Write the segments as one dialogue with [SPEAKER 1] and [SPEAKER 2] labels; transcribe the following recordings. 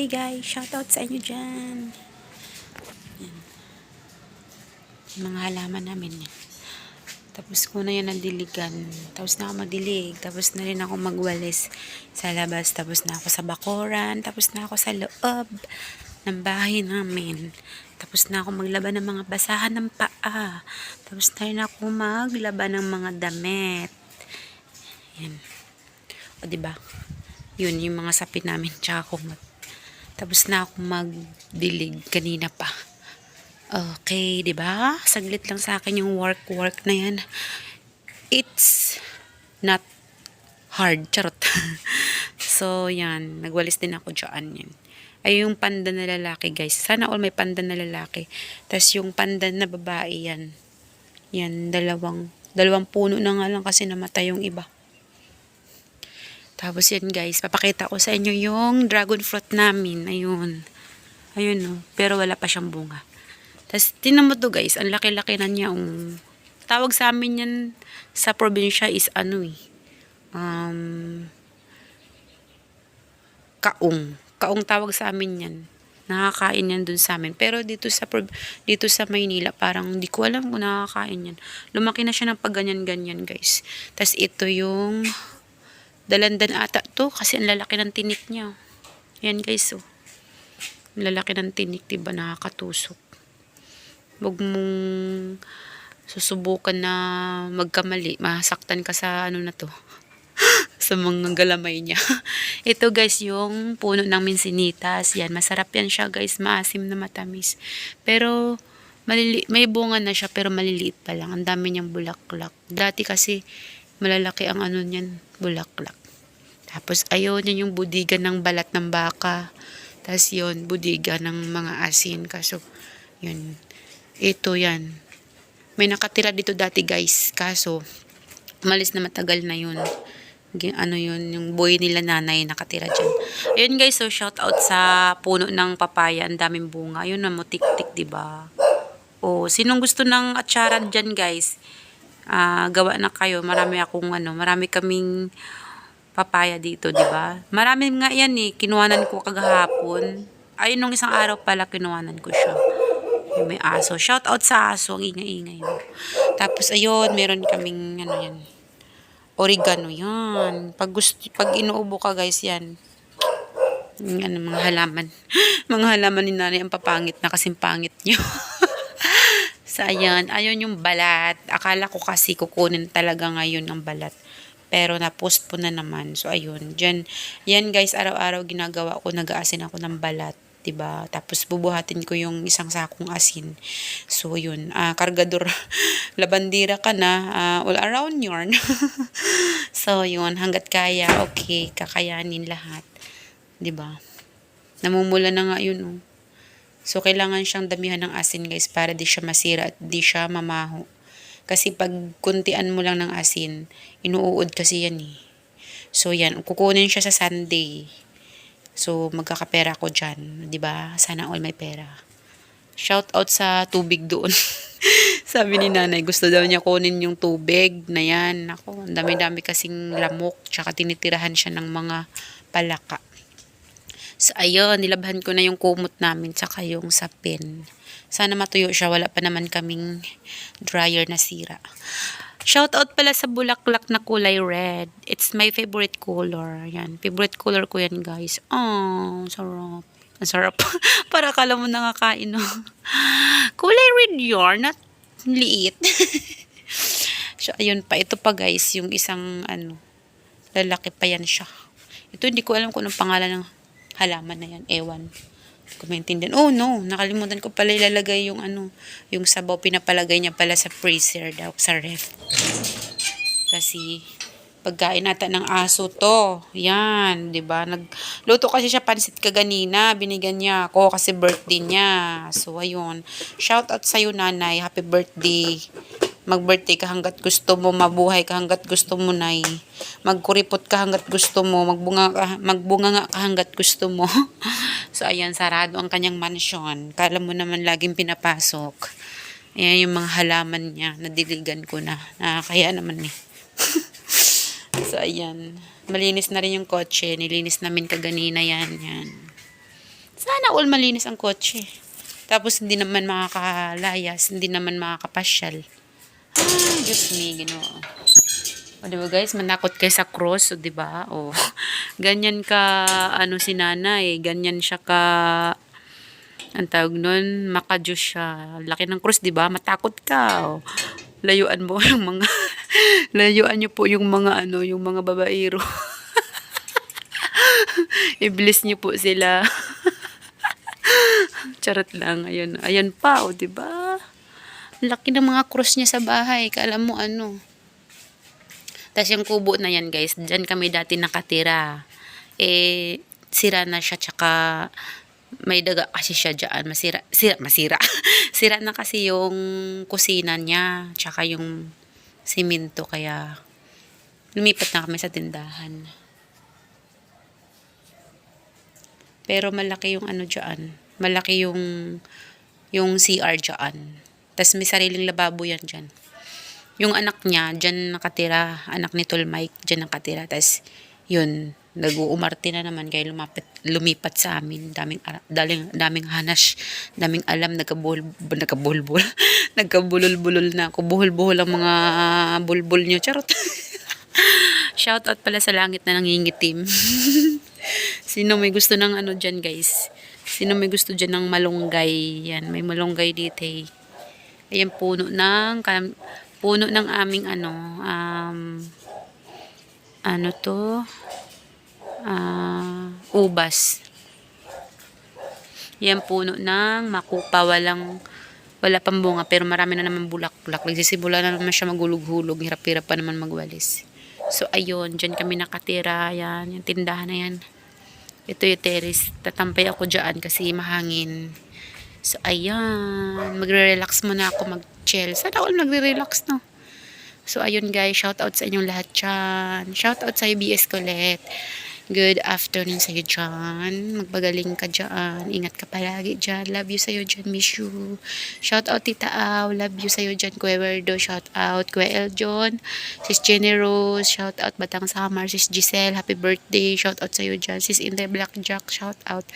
[SPEAKER 1] Hey guys, shoutout sa inyo dyan. Yan. Yung mga halaman namin. Tapos ko na yan nadiligan. Tapos na ako magdilig. Tapos na rin ako magwalis sa labas. Tapos na ako sa bakuran. Tapos na ako sa loob ng bahay namin. Tapos na ako maglaba ng mga basahan ng paa. Tapos na rin ako maglaba ng mga damit. Yan. O diba? Yun yung mga sapin namin. Tsaka kumot. Tapos na ako magdilig kanina pa. Okay, 'di ba? Saglit lang sa akin yung work na 'yan. It's not hard, charot. So, 'yan, nagwalis din ako diyan 'yan. Ay yung pandan na lalaki, guys. Sana all may pandan na lalaki. Tapos yung pandan na babae 'yan. Yan, dalawang puno na nga lang kasi namatay yung iba. Tapos yan guys, papakita ko sa inyo yung dragon fruit namin. Ayun. Ayun no. Pero wala pa siyang bunga. Tapos tingnan mo to guys, ang laki-laki na niya. Tawag sa amin yan sa probinsya is ano eh. Kaong. Kaong tawag sa amin yan. Nakakain yan dun sa amin. Pero dito sa Maynila, parang hindi ko alam kung nakakain yan. Lumaki na siya ng pagganyan-ganyan guys. Tapos ito yung dalandan ata to kasi ang lalaki ng tinik niya. Yan guys oh. Ang lalaki ng tinik, diba? Nakakatusok. Huwag mong susubukan na magkamali. Masaktan ka sa ano na to. Sa mga galamay niya. Ito guys yung puno ng minsinitas. Yan, masarap yan siya guys. Maasim na matamis. Pero may bunga na siya pero maliliit pa lang. Ang dami niyang bulaklak. Dati kasi malalaki ang ano niyan, bulaklak. Tapos ayun, yan yung budigan ng balat ng baka. Tapos yun, budiga ng mga asin. Kaso, yun. Ito yan. May nakatira dito dati guys. Kaso, umalis na matagal na yun. Ano yun, yung boy nila nanay nakatira dyan. Ayun guys, so shout out sa puno ng papaya. Ang daming bunga. Ayun na mo, tik-tik, diba? O, sinong gusto ng atsaran dyan guys? Gawa na kayo. Marami kaming papaya dito, di ba? Marami nga yan eh. Kinuhanan ko kagahapon. Ayun, nung isang araw pala kinuhanan ko siya. Yung may aso. Shout out sa aso. Ang ingay-ingay mo. Tapos, ayun, meron kaming, ano yan, oregano yan. Pag inuubo ka, guys, yan. Yung, mga halaman. Mga halaman ni nanay ang papangit na kasing pangit nyo. So, ayan. Ayun yung balat. Akala ko kasi kukunin talaga ngayon ang balat. Pero na-post po na naman. So, ayun. Diyan, yan guys, araw-araw ginagawa ko. Nag-aasin ako ng balat. Diba? Tapos, bubuhatin ko yung isang sakong asin. So, yun. Kargador. Labandira ka na. All around yarn. So, yun. Hanggat kaya, okay. Kakayanin lahat. Diba? Namumula na nga yun, oh. So, kailangan siyang damihan ng asin, guys, para di siya masira at di siya mamaho. Kasi pag kuntian mo lang ng asin, inuuod kasi yan eh. So, yan. Kukunin siya sa Sunday. So, magkakapera ko dyan. 'Di ba? Sana all may pera. Shout out sa tubig doon. Sabi ni nanay, gusto daw niya kunin yung tubig na yan. Ako, ang dami-dami kasing lamok. Tsaka tinitirahan siya ng mga palaka. So, ayun, nilabhan ko na yung kumot namin tsaka yung sapin. Sana matuyo siya. Wala pa naman kaming dryer na sira. Shout out pala sa bulaklak na kulay red. It's my favorite color. Yan. Favorite color ko yan, guys. Oh, sarap. Ang sarap. Para akala mo nakakain, no? Kulay red yarn. Not liit. So, ayun pa. Ito pa, guys. Yung isang, lalaki pa yan siya. Ito, hindi ko alam kung anong pangalan ng halaman na yan. Ewan. Kung maintindihan. Oh no, nakalimutan ko pala ilalagay yung yung sabaw, pinapalagay niya pala sa freezer daw, sa ref. Kasi pagkain nata ng aso to. Yan, 'di ba? Nagluto kasi siya pansit kaganina, binigyan niya ako kasi birthday niya. So ayun. Shout out sa iyo nanay, happy birthday. Mag-birthday ka hanggat gusto mo, mabuhay ka hanggat gusto mo, nay. Magkuripot ka hanggat gusto mo, magbunga nga ka hanggat gusto mo. So, ayan, sarado ang kanyang mansion. Kala mo naman laging pinapasok. Ayan yung mga halaman niya, nadiligan ko na. Kaya naman eh. So, ayan. Malinis na rin yung kotse. Nilinis namin kaganina yan. Sana all malinis ang kotse. Tapos hindi naman makakalayas, hindi naman makakapasyal. Ay, Diyos me, Ginoo. O, diba guys, manakot kayo sa cross, o diba? O, ganyan ka, si nanay, ganyan siya ka, ang tawag nun, makajus siya. Laki ng cross, diba? Matakot ka, o. Layuan mo yung mga, layuan niyo po yung mga, yung mga babaero. Iblis niyo po sila. Charot lang, ayun. Ayun pa, o diba? Laki ng mga cross niya sa bahay, kaalam mo Tas yung kubo na yan guys, dyan kami dati nakatira. Sira na siya, tsaka may daga kasi siya dyan. Masira. Sira na kasi yung kusina niya, tsaka yung simento, kaya lumipat na kami sa tindahan. Pero malaki yung dyan. Malaki yung CR dyan. Tas may sariling lababo yan dyan. Yung anak niya, dyan nakatira. Anak ni Tol Mike, dyan nakatira. Tas, yun, nag-uumarte na naman kaya lumipat sa amin. Daming hanas, daming alam, nagkabulbul. Nagkabulol-bulol na ako. Buhol-buhol ang mga bulbul nyo. Charot. Shoutout pala sa langit na nangingitim. Sino may gusto ng dyan guys? Sino may gusto dyan ng malunggay? Yan, may malunggay dito eh. Ayan, puno ng aming ubas. Yan, puno ng makupa, wala pang bunga, pero marami na naman bulak-bulak. Nagsisimula na naman siya magulog-hulog, hirap-hirap pa naman magwalis. So, ayun, dyan kami nakatira. Yan, yung tindahan na yan. Ito yung terrace. Tatampay ako dyan kasi mahangin. So, ayan. Magre-relax muna ako, mag-chill. Sana all nagre-relax, no? So, ayun guys. Shoutout sa inyong lahat dyan. Shoutout sa BS Colette. Good afternoon sa'yo dyan. Magpagaling ka dyan. Ingat ka palagi dyan. Love you sa'yo dyan. Miss you. Shoutout Tita Au. Love you sa'yo dyan. Kuya Werdo. Shoutout Kuya Eljon. Sis Jenny Rose. Shoutout Batang Samar. Sis Giselle. Happy birthday. Shoutout sa'yo dyan. Sis Inday Blackjack. Shoutout.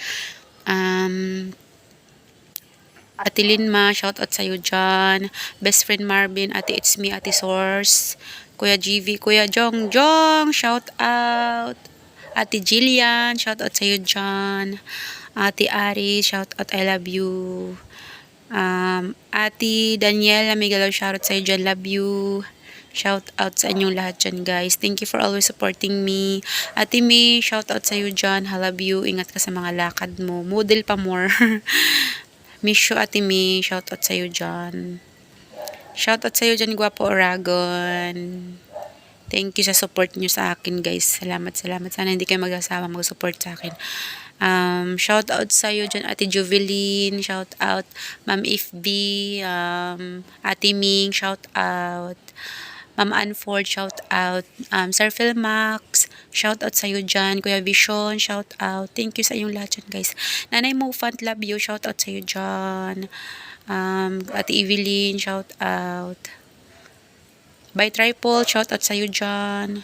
[SPEAKER 1] Ate Linma, shoutout sa'yo dyan. Best friend Marvin, Ate It's Me, Ate Source, Kuya GV, Kuya Jong, shoutout. Ate Jillian, shoutout sa'yo dyan. Ate Ari, shoutout, I love you. Ate Daniela Miguel, shoutout sa'yo dyan, love you. Shout out sa inyong lahat dyan guys. Thank you for always supporting me. Ate May, shout out sa'yo dyan. I love you. Ingat ka sa mga lakad mo. Model pa more. Miss you, Ate May. Shout out sa'yo dyan. Shout out sa'yo dyan, Guapo Oragon. Thank you sa support nyo sa akin guys. Salamat. Sana hindi kayo mag-asawa mag-support sa akin. Shout out sa'yo dyan, Ate Joveline. Shout out Ma'am FB. Ate Ming. Shout out. Ma'am Anford, shout out. Sir Philmax, shout out sa'yo dyan. Kuya Vision, shout out. Thank you sa inyong lahat dyan, guys. Nanay Mofant, love you. Shout out sa'yo dyan. Ate Evelyn, shout out. By Tripod, shout out sa'yo dyan.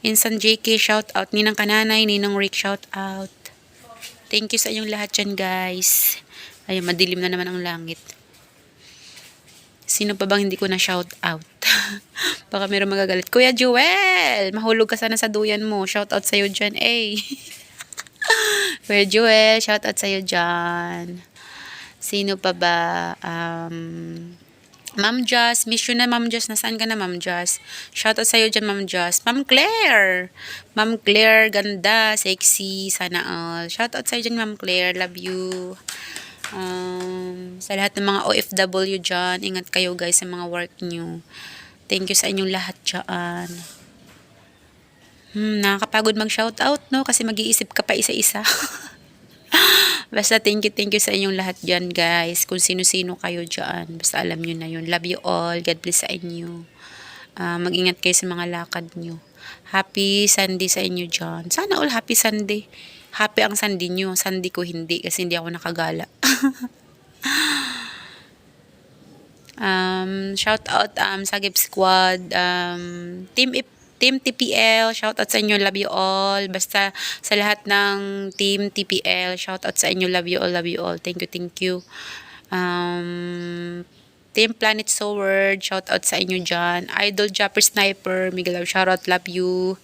[SPEAKER 1] Insan JK, shout out. Ninang Kananay, Ninong Rick, shout out. Thank you sa inyong lahat dyan, guys. Ay, madilim na naman ang langit. Sino pa bang hindi ko na shout out? Baka meron magagalit. Kuya Joel, mahulog ka sana sa duyan mo. Shout out sa'yo dyan, eh. Kuya Joel, shout out sa'yo dyan. Sino pa ba? Ma'am Jazz, miss you na Ma'am Jazz. Nasaan ka na Ma'am Jazz? Shout out sa'yo dyan Ma'am Jazz. Ma'am Claire, ganda, sexy, sana all. Shout out sa'yo dyan Ma'am Claire, love you. Sa lahat ng mga OFW dyan, ingat kayo guys sa mga work nyo. Thank you sa inyong lahat dyan. Nakakapagod mag-shoutout, no? Kasi mag-iisip ka pa isa-isa. Basta thank you sa inyong lahat dyan guys. Kung sino-sino kayo dyan. Basta alam nyo na yun. Love you all. God bless sa inyo. Mag-ingat kayo sa mga lakad nyo. Happy Sunday sa inyo dyan. Sana all happy Sunday. Happy ang Sunday nyo. Sunday ko hindi kasi hindi ako nakagala. Shout out Sagip Squad, Team Team TPL, shoutout sa inyo, love you all. Basta sa lahat ng Team TPL, shoutout sa inyo, love you all, love you all. Thank you, thank you. Team Planet Sword, shoutout sa inyo dyan. Idol Japper Sniper, Miguel, shoutout, love you.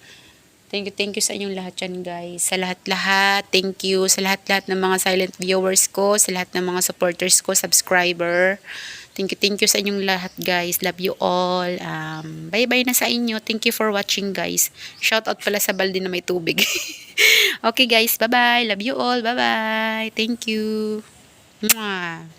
[SPEAKER 1] Thank you sa inyong lahat yan, guys. Sa lahat-lahat, thank you. Sa lahat-lahat ng mga silent viewers ko, sa lahat ng mga supporters ko, subscriber. Thank you sa inyong lahat, guys. Love you all. Bye-bye na sa inyo. Thank you for watching, guys. Shout out pala sa balde na may tubig. Okay, guys. Bye-bye. Love you all. Bye-bye. Thank you. Mwah.